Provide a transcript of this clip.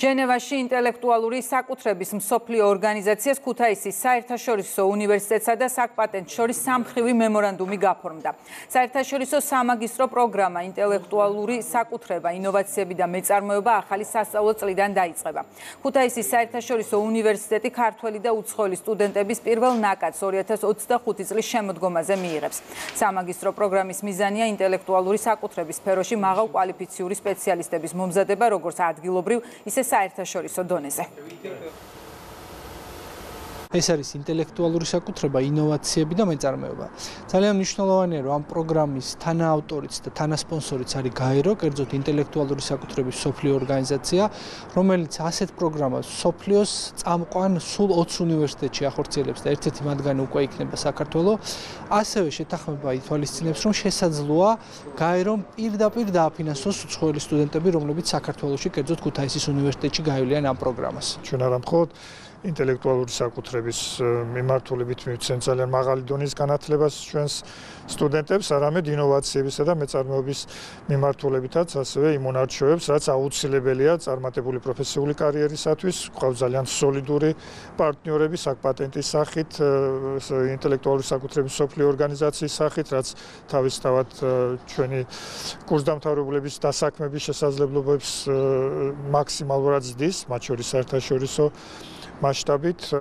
ჟენევაში ინტელექტუალური საკუთრების მსოფლიო ორგანიზაციას ქუთაისის საერთაშორისო უნივერსიტეტსა და საკპატენტს შორის სამმხრივი მემორანდუმი გაფორმდა. საერთაშორისო სამაგისტრო პროგრამა ინტელექტუალური საკუთრება, ინოვაციები და მეწარმოება ახალი სასწავლო წლიდან დაიწყება. ქუთაისის საერთაშორისო უნივერსიტეტი ქართველი და უცხოელი სტუდენტების პირველ ნაკადს 2025 წლის შემოდგომაზე მიიღებს. სამაგისტრო პროგრამის მიზანია ინტელექტუალური საკუთრების სფეროში მაღალკვალიფიციური სპეციალისტების მომზადება, როგორც ადგილობრივ, ისე საერთაშორისო დონეზე. ეს არის ინტელექტუალური საკუთრება, ინოვაციები და მეწარმოება. ძალიან მნიშვნელოვანია, რომ ამ პროგრამის თანაავტორიც და თანასპონსორიც არის გაერო, კერძოდ ინტელექტუალური საკუთრების მსოფლიო ორგანიზაცია, რომელიც ასეთ პროგრამას მსოფლიოს წამყვან სულ 20 უნივერსიტეტში ახორციელებს და ერთ-ერთი მათგანი უკვე იქნება საქართველო. ასევე შეთანხმება ითვალისწინებს, რომ შესაძლოა გაერომ პირდაპირ დააფინანსოს უცხოელი სტუდენტები, რომლებიც საქართველოში, კერძოდ ქუთაისის უნივერსიტეტში გაივლიან ამ პროგრამას. ჩვენ არა მხოლოდ ინტელექტუალური საკუთრების მიმართულებით მივცემთ ძალიან მაღალი დონის განათლებას ჩვენს სტუდენტებს, არამედ ინოვაციებისა და მეწარმოების მიმართულებითაც ასევე იმ მონარჩევებს, რაც აუცილებელია წარმატებული პროფესიული კარიერისათვის. გვყავს ძალიან სოლიდური პარტნიორები საკპატენტის სახით, ინტელექტუალური საკუთრების მსოფლიო ორგანიზაციის სახით, რაც თავისთავად ჩვენი კურსდამთავრებლების დასაქმების შესაძლებლობებს მაქსიმალურად ზრდის, მათ შორის საერთაშორისო მასშტაბით.